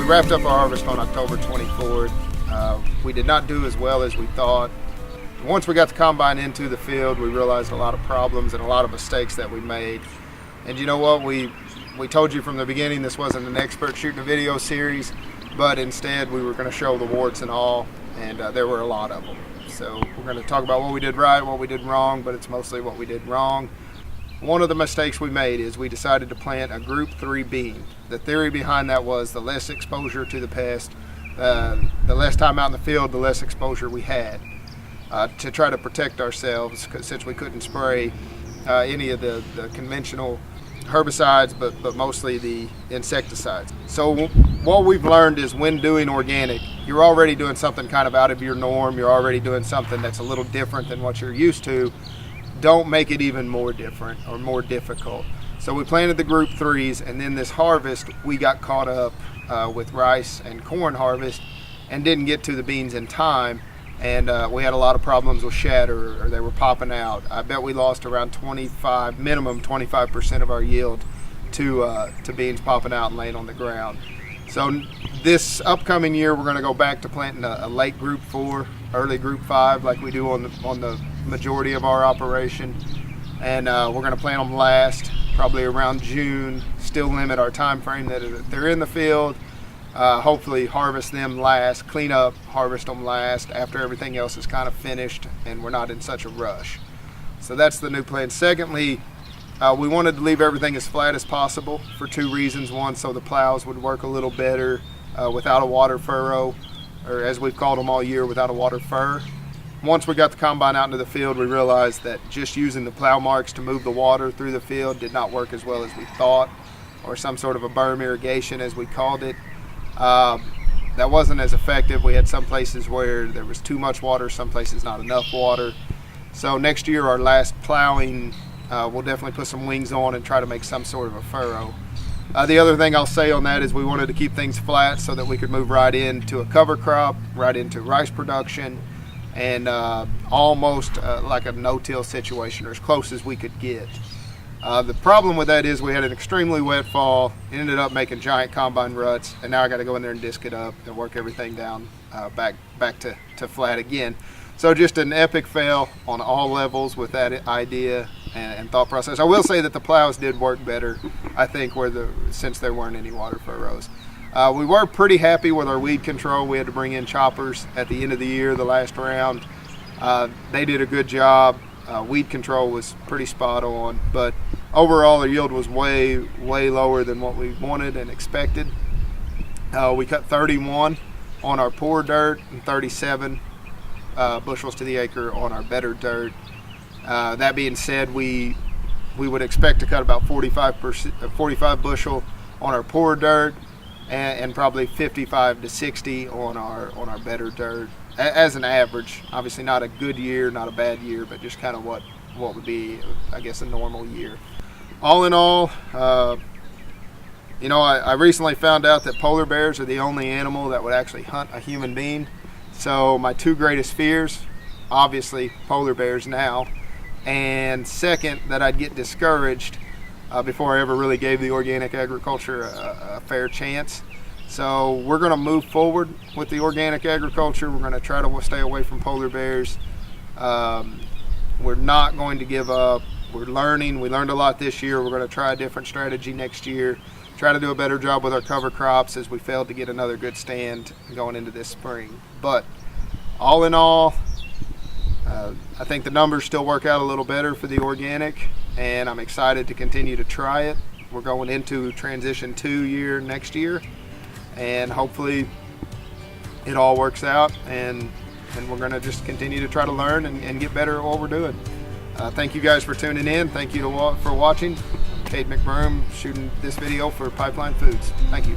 wrapped up our harvest on October 24th. We did not do as well as we thought. Once we got the combine into the field, we realized a lot of problems and a lot of mistakes that we made. And you know what? We told you from the beginning this wasn't an expert shooting a video series, but instead we were going to show the warts and all, and there were a lot of them. So we're going to talk about what we did right, what we did wrong, but it's mostly what we did wrong. One of the mistakes we made is we decided to plant a Group 3 bean. The theory behind that was the less exposure to the pest, the less time out in the field, the less exposure we had, to try to protect ourselves, since we couldn't spray any of the conventional herbicides, but mostly the insecticides. So what we've learned is when doing organic, you're already doing something kind of out of your norm. You're already doing something that's a little different than what you're used to. Don't make it even more different or more difficult. So we planted the Group 3s, and then this harvest we got caught up with rice and corn harvest and didn't get to the beans in time, and we had a lot of problems with shatter, or they were popping out. I bet we lost around minimum 25% of our yield to beans popping out and laying on the ground. So this upcoming year we're going to go back to planting a late Group 4, early Group 5 like we do on the majority of our operation, and we're going to plant them last, probably around June. Still limit our time frame that they're in the field. Hopefully harvest them last, clean up, harvest them last after everything else is kind of finished and we're not in such a rush. So that's the new plan. Secondly, we wanted to leave everything as flat as possible for two reasons. One, so the plows would work a little better without a water furrow, or as we've called them all year, without a water fur. Once we got the combine out into the field, we realized that just using the plow marks to move the water through the field did not work as well as we thought, or some sort of a berm irrigation as we called it. That wasn't as effective. We had some places where there was too much water, some places not enough water. So next year, our last plowing, we'll definitely put some wings on and try to make some sort of a furrow. The other thing I'll say on that is we wanted to keep things flat so that we could move right into a cover crop, right into rice production, and almost like a no-till situation, or as close as we could get. The problem with that is we had an extremely wet fall, ended up making giant combine ruts, and now I got to go in there and disc it up and work everything down back to flat again. So just an epic fail on all levels with that idea and thought process. I will say that the plows did work better, I think, since there weren't any water furrows. We were pretty happy with our weed control. We had to bring in choppers at the end of the year, the last round. They did a good job. Weed control was pretty spot on, but overall the yield was way lower than what we wanted and expected. We cut 31 on our poor dirt and 37 bushels to the acre on our better dirt. That being said, we would expect to cut about 45 bushel on our poor dirt and probably 55 to 60 on our better dirt as an average. Obviously not a good year, not a bad year, but just kind of what would be, I guess, a normal year. All in all, I recently found out that polar bears are the only animal that would actually hunt a human being. So my two greatest fears, obviously polar bears now, and second, that I'd get discouraged before I ever really gave the organic agriculture a fair chance. So we're going to move forward with the organic agriculture. We're going to try to stay away from polar bears. We're not going to give up. We're learning. We learned a lot this year. We're going to try a different strategy next year. Try to do a better job with our cover crops, as we failed to get another good stand going into this spring. But all in all, I think the numbers still work out a little better for the organic, and I'm excited to continue to try it. We're going into transition 2 year next year, and hopefully it all works out, and we're going to just continue to try to learn and get better at what we're doing. Thank you guys for tuning in. Thank you for watching. Cade McBroom shooting this video for Pipeline Foods. Thank you.